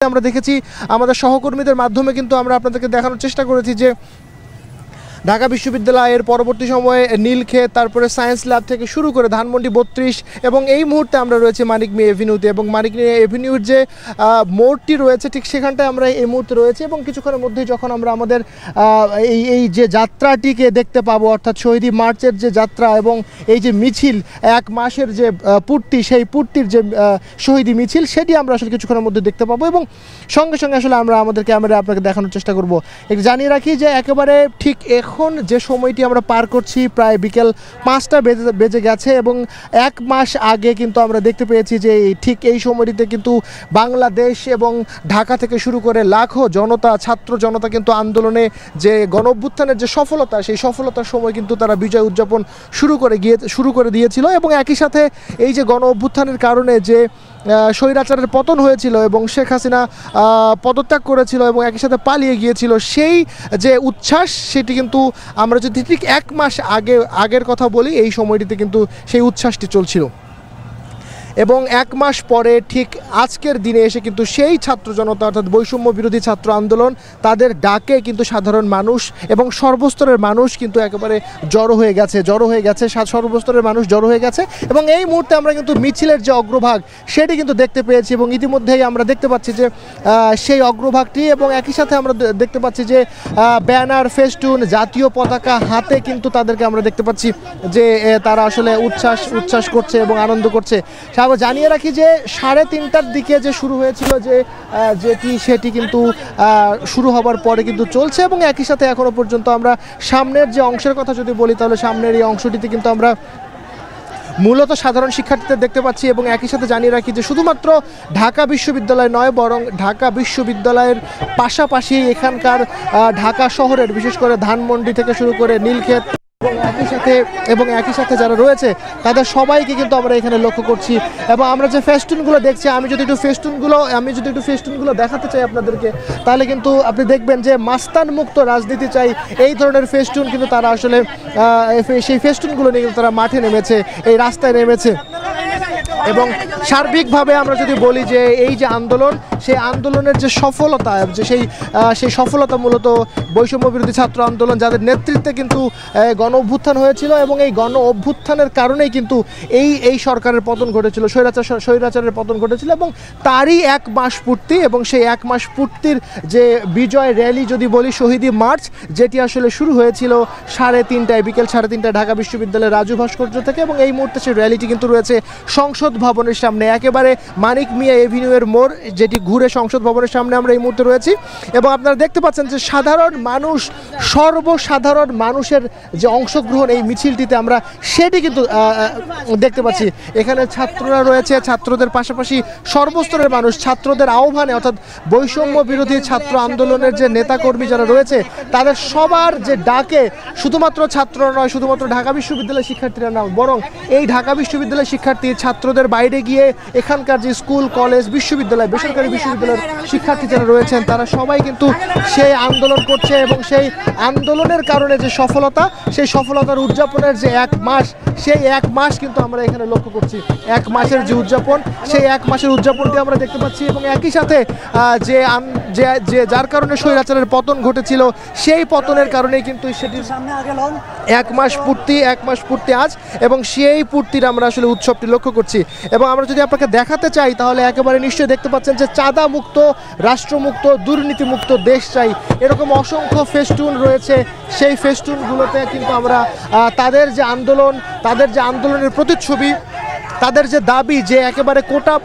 আমরা দেখেছি, আমাদের সহকর্মীদের মাধ্যমে কিন্তু আমরা আপনাদেরকে দেখানোর চেষ্টা করেছি যে ঢাকা বিশ্ববিদ্যালয়ের পরবর্তী সময়ে নীলক্ষেত, তারপরে সায়েন্স ল্যাব থেকে শুরু করে ধানমন্ডি 32 এবং এই মুহূর্তে আমরা রয়েছে মানিক মিয়া এভিনিউতে, এবং মানিক মিয়া এভিনিউর যে মোড়টি রয়েছে ঠিক সেখানটায় আমরা এই মুহূর্তে রয়েছে। এবং কিছুক্ষণের মধ্যেই যখন আমরা আমাদের এই যে যাত্রাটিকে দেখতে পাবো, অর্থাৎ শহীদ মার্চের যে যাত্রা এবং এই যে মিছিল, 1 মাসের যে পূর্তি, সেই পূর্তির যে শহীদ মিছিল, সেটি আমরা আসলে কিছুক্ষণের মধ্যে দেখতে পাবো এবং সঙ্গে সঙ্গে আসলে আমরা আমাদের ক্যামেরা আপনাকে দেখানোর চেষ্টা করব। একটু জানিয়ে রাখি যে একেবারে ঠিক এখন যে সময়টি আমরা পার করছি, প্রায় বিকেল 5টা বেজে গেছে এবং 1 মাস আগে কিন্তু আমরা দেখতে পেয়েছি যে ঠিক এই সময়টিতে কিন্তু বাংলাদেশ এবং ঢাকা থেকে শুরু করে লাখো জনতা, ছাত্র জনতা কিন্তু আন্দোলনে যে গণ-অভ্যুত্থানের যে সফলতা, সেই সফলতার সময় কিন্তু তারা বিজয় উদযাপন শুরু করে দিয়েছিল। এবং একই সাথে এই যে গণ-অভ্যুত্থানের কারণে যে স্বৈরাচারের পতন হয়েছিল এবং শেখ হাসিনা পদত্যাগ করেছিল এবং একই সাথে পালিয়ে গিয়েছিল, সেই যে উচ্ছ্বাস, সেটি কিন্তু আমরা যদি ঠিক 1 মাস আগের কথা বলি, এই সময়টিতে কিন্তু সেই উচ্ছ্বাসটি চলছিল। এবং 1 মাস পরে ঠিক আজকের দিনে এসে কিন্তু সেই ছাত্র জনতা, অর্থাৎ বৈষম্য বিরোধী ছাত্র আন্দোলন, তাদের ডাকে কিন্তু সাধারণ মানুষ এবং সর্বস্তরের মানুষ কিন্তু একেবারে জড়ো হয়ে গেছে, সর্বস্তরের মানুষ জড়ো হয়ে গেছে। এবং এই মুহূর্তে আমরা কিন্তু মিছিলের যে অগ্রভাগ, সেটি কিন্তু দেখতে পেয়েছি এবং ইতিমধ্যেই আমরা দেখতে পাচ্ছি যে সেই অগ্রভাগটি, এবং একই সাথে আমরা দেখতে পাচ্ছি যে ব্যানার, ফেস্টুন, জাতীয় পতাকা হাতে কিন্তু তাদেরকে আমরা দেখতে পাচ্ছি যে তারা আসলে উচ্ছ্বাস করছে এবং আনন্দ করছে। জানিয়ে রাখি যে 3:30টার দিকে যে শুরু হয়েছিল সেটি কিন্তু শুরু হবার পরে কিন্তু চলছে এবং একই সাথে এখনো পর্যন্ত আমরা সামনের যে অংশের কথা যদি বলি, তাহলে সামনের এই অংশটিতে কিন্তু আমরা মূলত সাধারণ শিক্ষার্থীদের দেখতে পাচ্ছি। এবং একই সাথে জানিয়ে রাখি যে শুধুমাত্র ঢাকা বিশ্ববিদ্যালয় নয়, বরং ঢাকা বিশ্ববিদ্যালয়ের পাশাপাশি এখানকার ঢাকা শহরের, বিশেষ করে ধানমন্ডি থেকে শুরু করে নীলক্ষেত এবং একই সাথে যারা রয়েছে তাদের সবাইকে কিন্তু আমরা এখানে লক্ষ্য করছি। এবং আমরা যে ফেস্টুনগুলো দেখছি, আমি যদি একটু ফেস্টুনগুলো দেখাতে চাই আপনাদেরকে, তাহলে কিন্তু আপনি দেখবেন যে মাস্তান মুক্ত রাজনীতি চাই, এই ধরনের ফেস্টুন কিন্তু তারা আসলে সেই ফেস্টুনগুলো নিয়ে কিন্তু তারা মাঠে নেমেছে, এই রাস্তায় নেমেছে। এবং সার্বিকভাবে আমরা যদি বলি যে এই যে আন্দোলন, সেই আন্দোলনের যে সফলতা, সেই সফলতা মূলত বৈষম্য বিরোধী ছাত্র আন্দোলন, যাদের নেতৃত্বে কিন্তু গণ অভ্যুত্থান হয়েছিল এবং এই গণ অভ্যুত্থানের কারণেই কিন্তু এই সরকারের পতন ঘটেছিল, স্বৈরাচারের পতন ঘটেছিল। এবং তারই 1 মাস পূর্তি, এবং সেই 1 মাস পূর্তির যে বিজয় র্যালি যদি বলি, শহীদি মার্চ, যেটি আসলে শুরু হয়েছিল 3:30টায়, বিকেল 3:30টায় ঢাকা বিশ্ববিদ্যালয়ের রাজু ভাস্কর্য থেকে। এবং এই মুহূর্তে সেই র্যালিটি কিন্তু রয়েছে সংসদ ভবনের সামনে, একেবারে মানিক মিয়া এভিনিউয়ের মোড়, যেটি ঘুরে সংসদ ভবনের সামনে আমরা এই মুহূর্তে রয়েছি। এবং আপনারা দেখতে পাচ্ছেন যে সাধারণ মানুষ, সর্বসাধারণ মানুষের যে অংশগ্রহণ এই মিছিলটিতে আমরা সেটি কিন্তু দেখতে পাচ্ছি। এখানে ছাত্ররা রয়েছে, ছাত্রদের পাশাপাশি সর্বস্তরের মানুষ, ছাত্রদের আহ্বানে, অর্থাৎ বৈষম্য বিরোধী ছাত্র আন্দোলনের যে নেতাকর্মী যারা রয়েছে, তাদের সবার যে ডাকে শুধুমাত্র ছাত্ররা নয়, শুধুমাত্র ঢাকা বিশ্ববিদ্যালয়ের শিক্ষার্থীরা নয়, বরং এই ঢাকা বিশ্ববিদ্যালয়ের শিক্ষার্থী, ছাত্রদের বাইরে গিয়ে এখানকার যে স্কুল, কলেজ, বিশ্ববিদ্যালয়, বেসরকারি বিশ্ববিদ্যালয়ের শিক্ষার্থী যারা রয়েছেন, তারা সবাই কিন্তু সেই আন্দোলন করছে। এবং সেই আন্দোলনের কারণে যে সফলতা, সেই সফলতার উদযাপনের যে 1 মাস, সেই 1 মাস কিন্তু আমরা এখানে লক্ষ্য করছি। 1 মাসের যে উদযাপন, সেই 1 মাসের উদযাপনটি আমরা দেখতে পাচ্ছি। এবং একই সাথে যার কারণে স্বৈরাচারের পতন ঘটেছিল, সেই পতনের কারণেই কিন্তু সেটির 1 মাস পূর্তি আজ, এবং সেই পূর্তির আমরা আসলে উৎসবটি লক্ষ্য করছি। এবং আমরা যদি আপনাকে দেখাতে চাই, তাহলে একেবারে নিশ্চয়ই দেখতে পাচ্ছেন যে চাঁদা মুক্ত, রাষ্ট্রমুক্ত, দুর্নীতিমুক্ত দেশ চাই, এরকম অসংখ্য ফেস্টুন রয়েছে। সেই ফেস্টুনগুলোতে কিন্তু আমরা তাদের যে আন্দোলনের প্রতিচ্ছবি, তাদের যে দাবি, যে একেবারে কোটা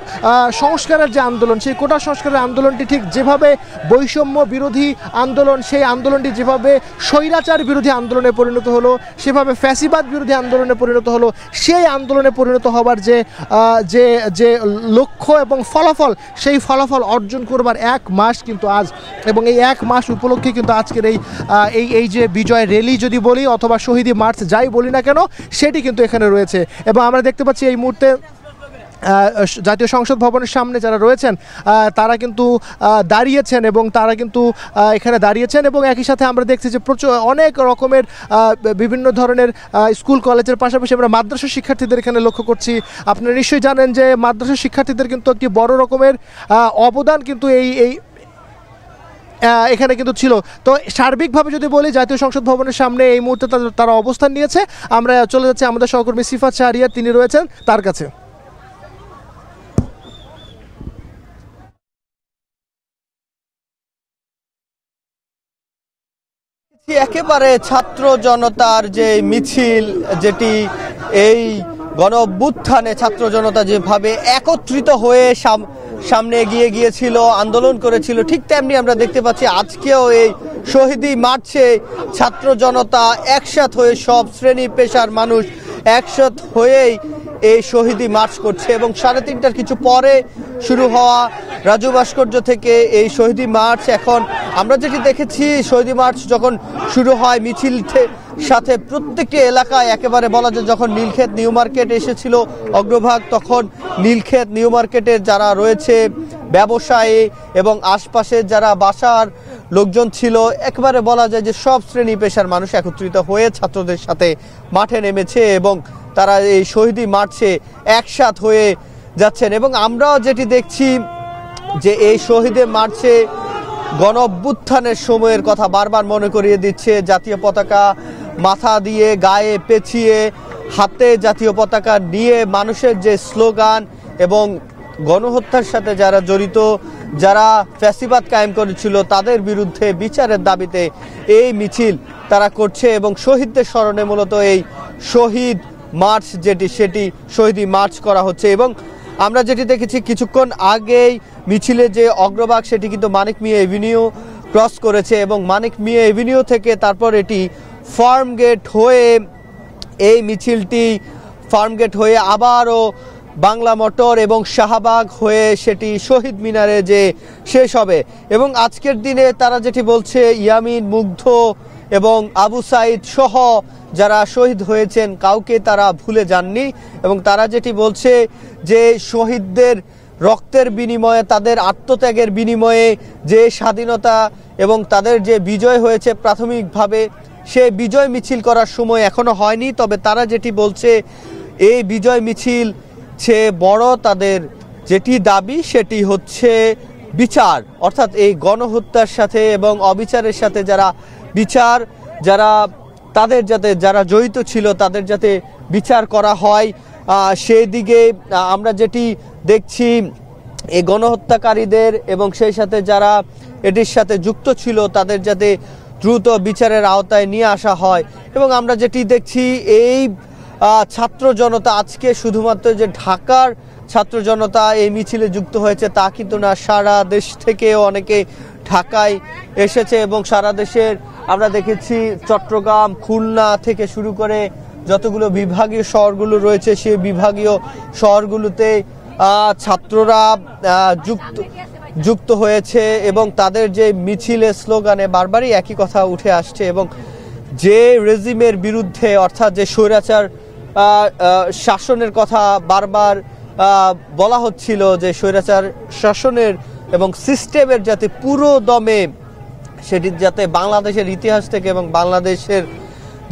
সংস্কারের যে আন্দোলন, সেই কোটা সংস্কারের আন্দোলনটি ঠিক যেভাবে বৈষম্য বিরোধী আন্দোলন, সেই আন্দোলনটি যেভাবে স্বৈরাচার বিরোধী আন্দোলনে পরিণত হলো, সেভাবে ফ্যাসিবাদ বিরোধী আন্দোলনে পরিণত হলো, সেই আন্দোলনে পরিণত হবার যে লক্ষ্য এবং ফলাফল, সেই ফলাফল অর্জন করবার 1 মাস কিন্তু আজ। এবং এই 1 মাস উপলক্ষে কিন্তু আজকের এই যে বিজয় র্যালি যদি বলি, অথবা শহীদি মার্চ যাই বলি না কেন, সেটি কিন্তু এখানে রয়েছে। এবং আমরা দেখতে পাচ্ছি এই মুহূর্তে জাতীয় সংসদ ভবনের সামনে যারা রয়েছেন তারা কিন্তু দাঁড়িয়েছেন এবং তারা কিন্তু এখানে দাঁড়িয়েছেন এবং একই সাথে আমরা দেখছি যে অনেক রকমের বিভিন্ন ধরনের স্কুল কলেজের পাশাপাশি আমরা মাদ্রাসা শিক্ষার্থীদের এখানে লক্ষ্য করছি। আপনারা নিশ্চয়ই জানেন যে মাদ্রাসা শিক্ষার্থীদের কিন্তু একটি বড় রকমের অবদান কিন্তু এই এখানে কিন্তু ছিল। তো সার্বিকভাবে যদি বলি জাতীয় সংসদ ভবনের সামনে এই মুহূর্তে তারা অবস্থান নিয়েছে। আমরা চলে যাচ্ছি আমাদের সহকর্মী সিফাত শাহরিয়ার, তিনি রয়েছেন তার কাছে। একেবারে ছাত্র জনতার যে মিছিল, যেটি এই গণ অভ্যুত্থানে ছাত্র জনতা যেভাবে একত্রিত হয়ে সামনে এগিয়ে গিয়েছিল, আন্দোলন করেছিল, ঠিক তেমনি আমরা দেখতে পাচ্ছি আজকেও এই শহীদি মার্চে ছাত্র জনতা একসাথ হয়ে, সব শ্রেণী পেশার মানুষ একসাথ হয়েই এই শহীদি মার্চ করছে। এবং 3:30টার কিছু পরে শুরু হওয়া রাজু ভাস্কর্য থেকে এই শহীদি মার্চ, এখন আমরা যেটি দেখেছি শহীদি মার্চ যখন শুরু হয় মিছিল সাথে প্রত্যেকটি এলাকায় একেবারে বলা যায়, যখন নীলক্ষেত নিউ মার্কেট এসেছিল অগ্রভাগ, তখন নীলক্ষেত নিউ মার্কেটের যারা রয়েছে ব্যবসায়ী এবং আশপাশের যারা বাসার লোকজন ছিল, একেবারে বলা যায় যে সব শ্রেণী পেশার মানুষ একত্রিত হয়ে ছাত্রদের সাথে মাঠে নেমেছে এবং তারা এই শহীদি মার্চে একসাথ হয়ে যাচ্ছেন। এবং আমরাও যেটি দেখছি যে এই শহীদের মার্চে গণ অভ্যুত্থানের সময়ের কথা বারবার মনে করিয়ে দিচ্ছে। জাতীয় পতাকা মাথা দিয়ে গায়ে পেঁচিয়ে হাতে জাতীয় পতাকা নিয়ে মানুষের যে স্লোগান এবং গণহত্যার সাথে যারা জড়িত, যারা ফ্যাসিবাদ কায়েম করেছিল তাদের বিরুদ্ধে বিচারের দাবিতে এই মিছিল তারা করছে। এবং শহীদদের স্মরণে মূলত এই শহীদ মার্চ সেটি শহীদি মার্চ করা হচ্ছে। এবং আমরা যেটি দেখেছি কিছুক্ষণ আগেই মিছিলে যে অগ্রভাগ সেটি কিন্তু মানিক মিয়া এভিনিউ ক্রস করেছে এবং মানিক মিয়া এভিনিউ থেকে তারপর এটি ফার্মগেট হয়ে, এই মিছিলটি ফার্মগেট হয়ে আবারও বাংলা মোটর এবং শাহবাগ হয়ে সেটি শহীদ মিনারে যে শেষ হবে। এবং আজকের দিনে তারা যেটি বলছে, ইয়ামিন, মুগ্ধ এবং আবু সাইদ সহ যারা শহীদ হয়েছেন কাউকে তারা ভুলে যাননি। এবং তারা যেটি বলছে যে শহীদদের রক্তের বিনিময়ে, তাদের আত্মত্যাগের বিনিময়ে যে স্বাধীনতা এবং তাদের যে বিজয় হয়েছে প্রাথমিকভাবে, সে বিজয় মিছিল করার সময় এখনো হয়নি। তবে তারা যেটি বলছে এই বিজয় মিছিল সে বড়, তাদের যেটি দাবি সেটি হচ্ছে বিচার, অর্থাৎ এই গণহত্যার সাথে এবং অবিচারের সাথে যারা বিচার, তাদের যাতে যারা জড়িত ছিল তাদের যাতে বিচার করা হয়। সেই দিকে আমরা যেটি দেখছি এই গণহত্যাকারীদের এবং সেই সাথে যারা এটির সাথে যুক্ত ছিল তাদের যাতে দ্রুত বিচারের আওতায় নিয়ে আসা হয়। এবং আমরা যেটি দেখছি এই ছাত্র জনতা আজকে শুধুমাত্র যে ঢাকার ছাত্র জনতা এই মিছিলে যুক্ত হয়েছে তা কিন্তু না, সারা দেশ থেকেও অনেকে ঢাকায় এসেছে এবং সারা দেশের আমরা দেখেছি চট্টগ্রাম, খুলনা থেকে শুরু করে যতগুলো বিভাগীয় শহরগুলো রয়েছে সেই বিভাগীয় শহরগুলোতে ছাত্ররা যুক্ত হয়েছে এবং তাদের যে মিছিলের স্লোগানে বারবারই একই কথা উঠে আসছে। এবং যে রেজিমের বিরুদ্ধে, অর্থাৎ যে স্বৈরাচার শাসনের কথা বারবার বলা হচ্ছিল, যে স্বৈরাচার শাসনের এবং সিস্টেমের যাতে পুরো দমে সেটি যাতে বাংলাদেশের ইতিহাস থেকে এবং বাংলাদেশের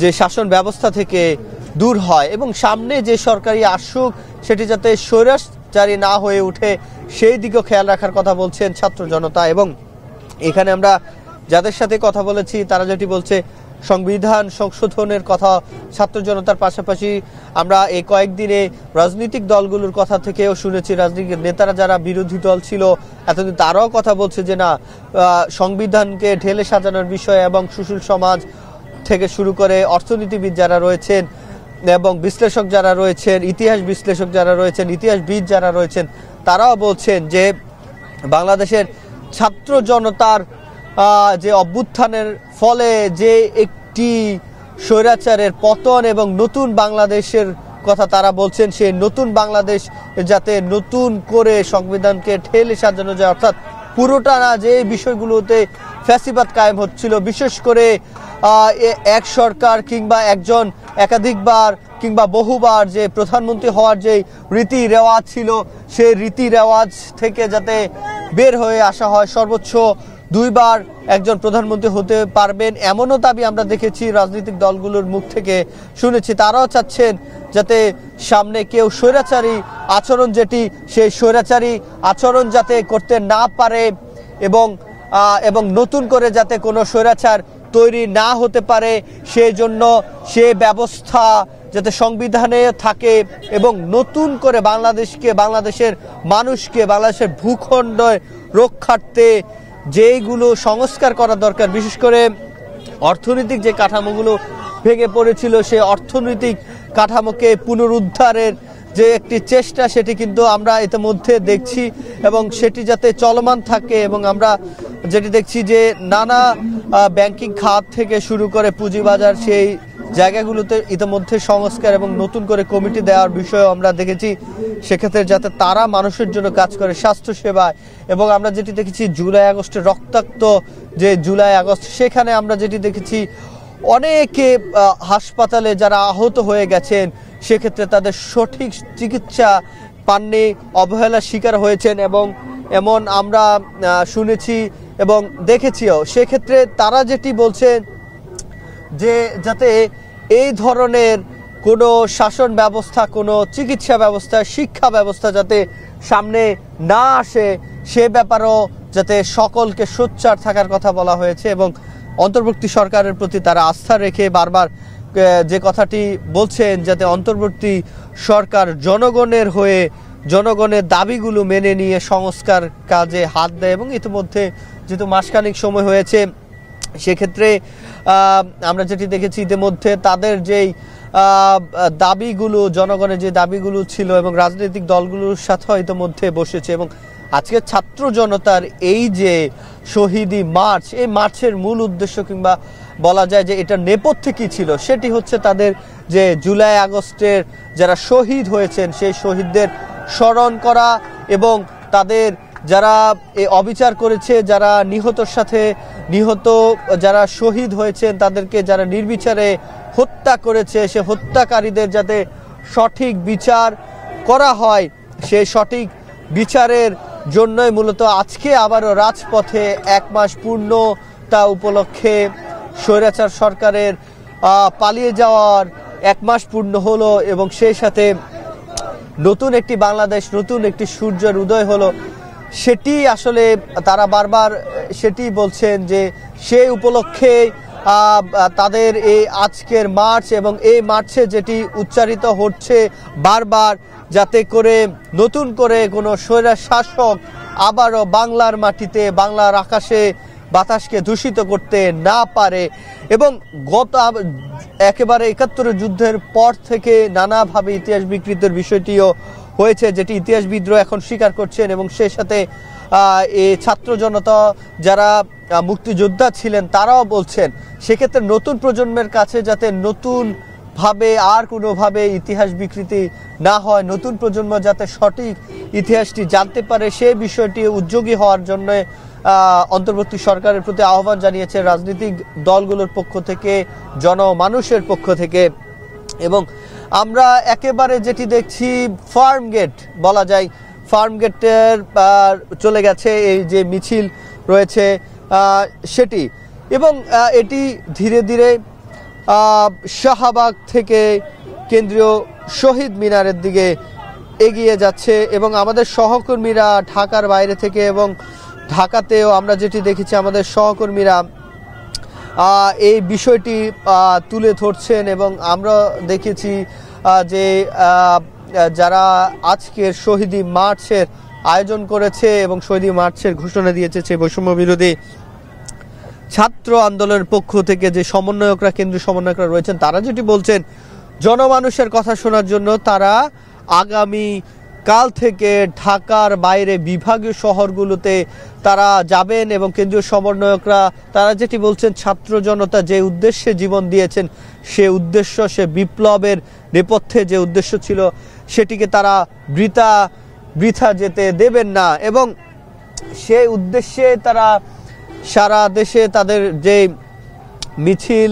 যে শাসন ব্যবস্থা থেকে দূর হয় এবং সামনে যে সরকারি আসুক সেটি যাতে স্বৈরাচারী না হয়ে উঠে সেই দিকেও খেয়াল রাখার কথা বলছেন ছাত্র জনতা। এবং এখানে আমরা যাদের সাথে কথা বলেছি তারা যেটি বলছে, সংবিধান সংশোধনের কথা ছাত্র জনতার পাশাপাশি আমরা এই কয়েকদিনে রাজনৈতিক দলগুলোর কথা থেকেও শুনেছি। রাজনৈতিক নেতারা যারা বিরোধী দল ছিল এতদিন তারাও কথা বলছে যে না, সংবিধানকে ঢেলে সাজানোর বিষয়ে এবং সুশীল সমাজ থেকে শুরু করে অর্থনীতিবিদ যারা রয়েছেন এবং বিশ্লেষক যারা রয়েছেন, ইতিহাস বিশ্লেষক যারা রয়েছেন, ইতিহাসবিদ যারা রয়েছেন, তারাও বলছেন যে বাংলাদেশের ছাত্র জনতার যে অভ্যুত্থানের ফলে যে একটি স্বৈরাচারের পতন এবং নতুন বাংলাদেশের কথা তারা বলছেন, সেই নতুন বাংলাদেশ যাতে নতুন করে সংবিধানকে ঠেলে সাজানো যায়, অর্থাৎ পুরোটা না, যে বিষয়গুলোতে ফ্যাসিবাদ কায়েম হচ্ছিল, বিশেষ করে এক সরকার কিংবা একজন একাধিকবার কিংবা বহুবার যে প্রধানমন্ত্রী হওয়ার যে রীতি রেওয়াজ ছিল সেই রীতি রেওয়াজ থেকে যাতে বের হয়ে আসা হয়, সর্বোচ্চ 2 বার একজন প্রধানমন্ত্রী হতে পারবেন এমনও দাবি আমরা দেখেছি রাজনৈতিক দলগুলোর মুখ থেকে শুনেছি। তারাও চাচ্ছেন যাতে সামনে কেউ স্বৈরাচারী আচরণ যেটি সেই স্বৈরাচারী আচরণ যাতে করতে না পারে এবং নতুন করে যাতে কোনো স্বৈরাচার তৈরি না হতে পারে সেই জন্য সে ব্যবস্থা যাতে সংবিধানে থাকে এবং নতুন করে বাংলাদেশের মানুষকে বাংলাদেশের ভূখণ্ড রক্ষার্থে যেইগুলো সংস্কার করা দরকার, বিশেষ করে অর্থনৈতিক যে কাঠামোগুলো ভেঙে পড়েছিল সেই অর্থনৈতিক কাঠামোকে পুনরুদ্ধারের যে একটি চেষ্টা সেটি কিন্তু আমরা ইতিমধ্যে দেখছি এবং সেটি যাতে চলমান থাকে। এবং আমরা যেটি দেখছি যে নানা ব্যাংকিং খাত থেকে শুরু করে পুঁজিবাজার সেই জায়গাগুলোতে ইতিমধ্যে সংস্কার এবং নতুন করে কমিটি দেওয়ার বিষয়েও আমরা দেখেছি, সেক্ষেত্রে যাতে তারা মানুষের জন্য কাজ করে স্বাস্থ্যসেবায়। এবং আমরা যেটি দেখেছি জুলাই আগস্টের রক্তাক্ত যে জুলাই আগস্ট, সেখানে আমরা যেটি দেখেছি অনেকে হাসপাতালে যারা আহত হয়ে গেছেন সেক্ষেত্রে তাদের সঠিক চিকিৎসা পাননি, অবহেলার শিকার হয়েছেন এবং এমন আমরা শুনেছি এবং দেখেছিও। সেক্ষেত্রে তারা যেটি বলছেন যে যাতে এই ধরনের কোনো শাসন ব্যবস্থা, কোনো চিকিৎসা ব্যবস্থা, শিক্ষা ব্যবস্থা যাতে সামনে না আসে সে ব্যাপারেও যাতে সকলকে সোচ্চার থাকার কথা বলা হয়েছে। এবং অন্তর্বর্তী সরকারের প্রতি তারা আস্থা রেখে বারবার যে কথাটি বলছেন যাতে অন্তর্বর্তী সরকার জনগণের হয়ে জনগণের দাবিগুলো মেনে নিয়ে সংস্কার কাজে হাত দেয়। এবং ইতিমধ্যে যেহেতু মাসখানেক সময় হয়েছে সেক্ষেত্রে আমরা যেটি দেখেছি ইতিমধ্যে তাদের যেই দাবিগুলো, জনগণের যে দাবিগুলো ছিল এবং রাজনৈতিক দলগুলোর সাথে ইতিমধ্যে বসেছে। এবং আজকে ছাত্র জনতার এই যে শহীদি মার্চ, এই মার্চের মূল উদ্দেশ্য কিংবা বলা যায় যে এটা নেপথ্যে কি ছিল সেটি হচ্ছে তাদের যে জুলাই আগস্টের যারা শহীদ হয়েছেন সেই শহীদদের স্মরণ করা এবং তাদের যারা এই অবিচার করেছে, যারা নিহত যারা শহীদ হয়েছেন তাদেরকে যারা নির্বিচারে হত্যা করেছে সে হত্যাকারীদের যাতে সঠিক বিচার করা হয়, সেই সঠিক বিচারের জন্যই মূলত আজকে আবারও রাজপথে 1 মাস পূর্ণতা উপলক্ষে স্বৈরাচার সরকারের পালিয়ে যাওয়ার 1 মাস পূর্ণ হলো এবং সেই সাথে নতুন একটি বাংলাদেশ, নতুন একটি সূর্যের উদয় হলো। সেটি আসলে তারা বারবার সেটি বলছেন যে সেই উপলক্ষে তাদের এই আজকের মার্চ এবং এই মার্চে যেটি উচ্চারিত হচ্ছে বারবার যাতে করে নতুন করে কোনো স্বৈরাচার শাসক আবারও বাংলার মাটিতে, বাংলার আকাশে বাতাসকে দূষিত করতে না পারে। এবং গত একেবারে ৭১ যুদ্ধের পর থেকে নানাভাবে ইতিহাস বিকৃতির বিষয়টিও হয়েছে, যেটি ইতিহাসবিদরা এখন স্বীকার করছেন। এবং সেই সাথে এই ছাত্র জনতা যারা মুক্তিযোদ্ধা ছিলেন তারাও বলছেন সেক্ষেত্রে নতুন প্রজন্মের কাছে যাতে নতুনভাবে আর কোনোভাবে ইতিহাস বিকৃতি না হয়, নতুন প্রজন্ম যাতে সঠিক ইতিহাসটি জানতে পারে সেই বিষয়টি উদ্যোগী হওয়ার জন্য অন্তর্বর্তী সরকারের প্রতি আহ্বান জানিয়েছে রাজনৈতিক দলগুলোর পক্ষ থেকে, জনমানুষের পক্ষ থেকে। এবং আমরা একেবারে যেটি দেখছি ফার্ম গেট বলা যায়, ফার্ম গেটের চলে গেছে এই যে মিছিল রয়েছে সেটি। এবং এটি ধীরে ধীরে শাহবাগ থেকে কেন্দ্রীয় শহীদ মিনারের দিকে এগিয়ে যাচ্ছে। এবং আমাদের সহকর্মীরা ঢাকার বাইরে থেকে এবং ঢাকাতেও আমরা যেটি দেখেছি আমাদের সহকর্মীরা এই বিষয়টি তুলে ধরছেন। এবং আমরা দেখেছি যে যারা আজকের শহীদি মার্চের আয়োজন করেছে এবং শহীদি মার্চের ঘোষণা দিয়েছে সেই বৈষম্য বিরোধী ছাত্র আন্দোলনের পক্ষ থেকে যে সমন্বয়করা, কেন্দ্রীয় সমন্বয়করা রয়েছেন তারা যেটি বলছেন জনমানুষের কথা শোনার জন্য তারা আগামী কাল থেকে ঢাকার বাইরে বিভাগীয় শহরগুলোতে তারা যাবেন। এবং কেন্দ্রীয় সমন্বয়করা তারা যেটি বলছেন ছাত্র জনতা যে উদ্দেশ্যে জীবন দিয়েছেন সে উদ্দেশ্য, সে বিপ্লবের নেপথ্যে যে উদ্দেশ্য ছিল সেটিকে তারা বৃথা যেতে দেবেন না। এবং সেই উদ্দেশ্যে তারা সারা দেশে তাদের যে মিছিল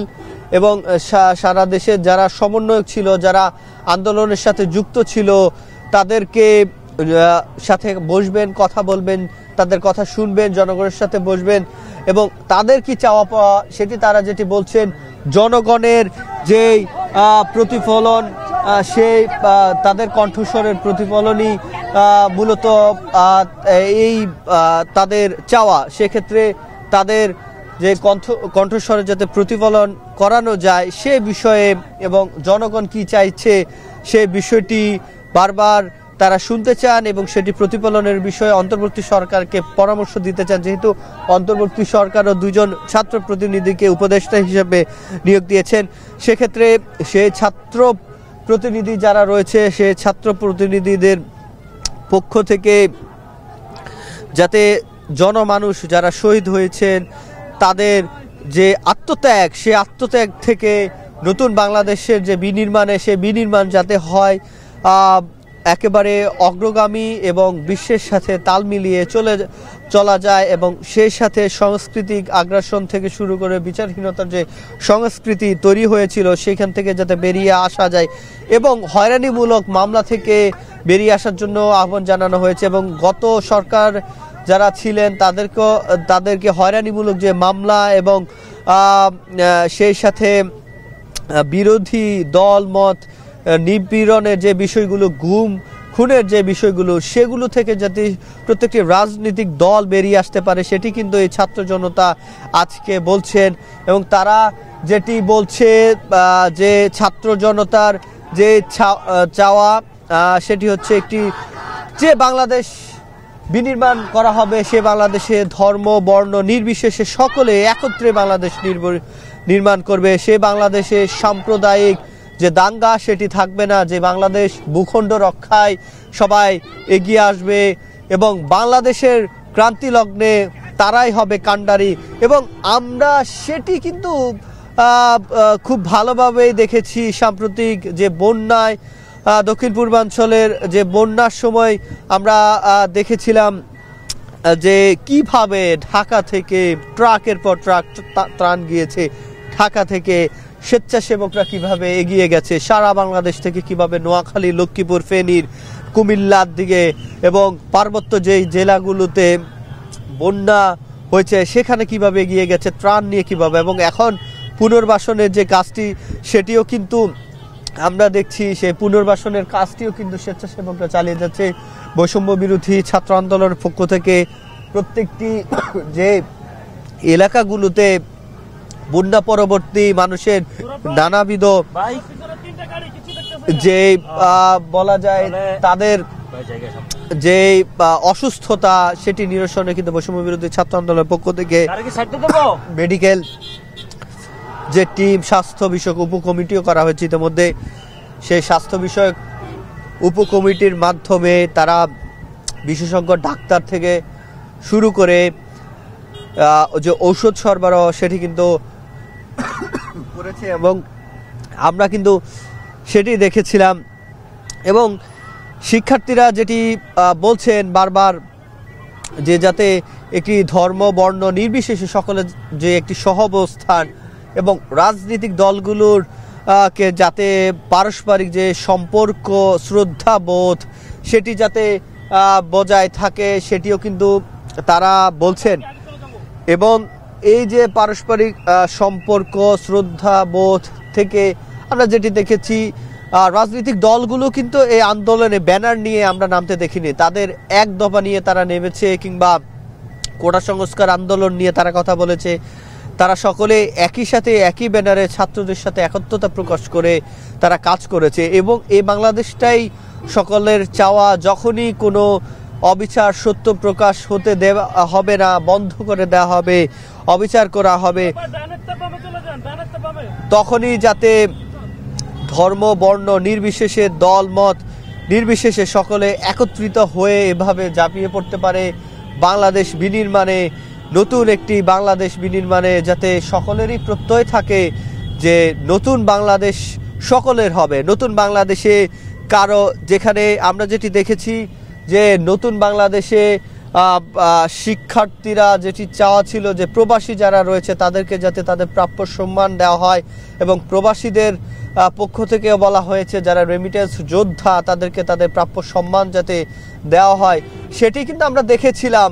এবং সারা দেশে যারা সমন্বয়ক ছিল, যারা আন্দোলনের সাথে যুক্ত ছিল, তাদেরকে সাথে বসবেন, কথা বলবেন, তাদের কথা শুনবেন, জনগণের সাথে বসবেন এবং তাদের কি চাওয়া পাওয়া সেটি তারা যেটি বলছেন, জনগণের যেই প্রতিফলন, সেই তাদের কণ্ঠস্বরের প্রতিফলনই মূলত এই তাদের চাওয়া। সেক্ষেত্রে তাদের যে কণ্ঠস্বরে যাতে প্রতিফলন করানো যায় সে বিষয়ে এবং জনগণ কি চাইছে সে বিষয়টি বারবার তারা শুনতে চান এবং সেটি প্রতিফলনের বিষয়ে অন্তর্বর্তী সরকারকে পরামর্শ দিতে চান, যেহেতু অন্তর্বর্তী সরকারও 2 জন ছাত্র প্রতিনিধিকে উপদেষ্টা হিসেবে নিয়োগ দিয়েছেন। সেক্ষেত্রে সেই ছাত্র প্রতিনিধি যারা রয়েছে সে ছাত্র প্রতিনিধিদের পক্ষ থেকে যাতে জনমানুষ যারা শহীদ হয়েছেন তাদের যে আত্মত্যাগ, সে আত্মত্যাগ থেকে নতুন বাংলাদেশের যে বিনির্মাণে, সে বিনির্মাণ যাতে হয় একেবারে অগ্রগামী এবং বিশ্বের সাথে তাল মিলিয়ে চলা যায় এবং সেই সাথে সাংস্কৃতিক আগ্রাসন থেকে শুরু করে বিচারহীনতার যে সংস্কৃতি তৈরি হয়েছিল সেখান থেকে যাতে বেরিয়ে আসা যায় এবং হয়রানিমূলক মামলা থেকে বেরিয়ে আসার জন্য আহ্বান জানানো হয়েছে। এবং গত সরকার যারা ছিলেন তাদেরকে হয়রানিমূলক যে মামলা এবং সেই সাথে বিরোধী দল মত নিপীড়নের যে বিষয়গুলো, গুম খুনের যে বিষয়গুলো, সেগুলো থেকে যাতে প্রত্যেকটি রাজনৈতিক দল বেরিয়ে আসতে পারে সেটি কিন্তু এই ছাত্র জনতা আজকে বলছেন। এবং তারা যেটি বলছে যে ছাত্র জনতার যে চাওয়া সেটি হচ্ছে একটি যে বাংলাদেশ বিনির্মাণ করা হবে, সে বাংলাদেশে ধর্ম বর্ণ নির্বিশেষে সকলে একত্রে বাংলাদেশ নির্মাণ করবে, সে বাংলাদেশে সাম্প্রদায়িক যে দাঙ্গা সেটি থাকবে না, যে বাংলাদেশ ভূখণ্ড রক্ষায় সবাই এগিয়ে আসবে এবং বাংলাদেশের ক্রান্তি লগ্নে তারাই হবে কাণ্ডারি। এবং আমরা সেটি কিন্তু খুব ভালোভাবেই দেখেছি সাম্প্রতিক যে বন্যায়, দক্ষিণ পূর্বাঞ্চলের যে বন্যার সময় আমরা দেখেছিলাম যে কিভাবে ঢাকা থেকে ট্রাকের পর ট্রাক ত্রাণ গিয়েছে, ঢাকা থেকে স্বেচ্ছাসেবকরা কিভাবে এগিয়ে গেছে, সারা বাংলাদেশ থেকে কিভাবে নোয়াখালী, লক্ষ্মীপুর, ফেনীর, কুমিল্লার দিকে এবং পার্বত্য যেই জেলাগুলোতে বন্যা হয়েছে সেখানে কিভাবে এগিয়ে গেছে ত্রাণ নিয়ে কিভাবে। এবং এখন পুনর্বাসনের যে কাজটি সেটিও কিন্তু আমরা দেখছি, সেই পুনর্বাসনের কাজটিও কিন্তু স্বেচ্ছাসেবকরা চালিয়ে যাচ্ছে। বৈষম্য বিরোধী ছাত্র আন্দোলনের পক্ষ থেকে প্রত্যেকটি যে এলাকাগুলোতে বন্যা পরবর্তী মানুষের নানাবিধ যে বলা যায় তাদের যে অসুস্থতা সেটি নিরসনে কিন্তু বৈষম্য বিরোধী ছাত্র আন্দোলনের পক্ষ থেকে মেডিকেল যে টিম, স্বাস্থ্য বিষয়ক উপকমিটিও করা হয়েছে ইতিমধ্যে। সেই স্বাস্থ্য বিষয়ক উপকমিটির মাধ্যমে তারা বিশেষজ্ঞ ডাক্তার থেকে শুরু করে যে ঔষধ সরবরাহ সেটি কিন্তু করেছে এবং আমরা কিন্তু সেটি দেখেছিলাম। এবং শিক্ষার্থীরা যেটি বলছেন বারবার যে যাতে একটি ধর্ম বর্ণ নির্বিশেষে সকলের যে একটি সহাবস্থান এবং রাজনৈতিক দলগুলোর কে যাতে পারস্পরিক যে সম্পর্ক, শ্রদ্ধাবোধ সেটি যাতে বজায় থাকে সেটিও কিন্তু তারা বলছেন। এবং এই যে পারস্পরিক সম্পর্ক, শ্রদ্ধাবোধ থেকে আমরা যেটি দেখেছি রাজনৈতিক দলগুলো কিন্তু এই আন্দোলনে ব্যানার নিয়ে আমরা নামতে দেখিনি, তাদের এক দফা নিয়ে তারা নেমেছে কিংবা কোটা সংস্কার আন্দোলন নিয়ে তারা কথা বলেছে। তারা সকলে একই সাথে একই ব্যানারে ছাত্রদের সাথে একত্রতা প্রকাশ করে তারা কাজ করেছে এবং এই বাংলাদেশটাই সকলের চাওয়া। যখনই কোনো অবিচার সত্য প্রকাশ হতে দেওয়া হবে না, বন্ধ করে দেওয়া হবে, অবিচার করা হবে, তখনই যাতে ধর্ম বর্ণ নির্বিশেষে, দল মত নির্বিশেষে সকলে একত্রিত হয়ে এভাবে ঝাঁপিয়ে পড়তে পারে বাংলাদেশ বিনির্মাণে, নতুন একটি বাংলাদেশ বিনির্মাণে, যাতে সকলেরই প্রত্যয় থাকে যে নতুন বাংলাদেশ সকলের হবে। নতুন বাংলাদেশে কারো, যেখানে আমরা যেটি দেখেছি যে নতুন বাংলাদেশে শিক্ষার্থীরা যেটি চাওয়া ছিল যে প্রবাসী যারা রয়েছে তাদেরকে যাতে তাদের প্রাপ্য সম্মান দেওয়া হয়, এবং প্রবাসীদের পক্ষ থেকে বলা হয়েছে যারা রেমিটেন্স যোদ্ধা তাদেরকে তাদের প্রাপ্য সম্মান যাতে দেওয়া হয়, সেটি কিন্তু আমরা দেখেছিলাম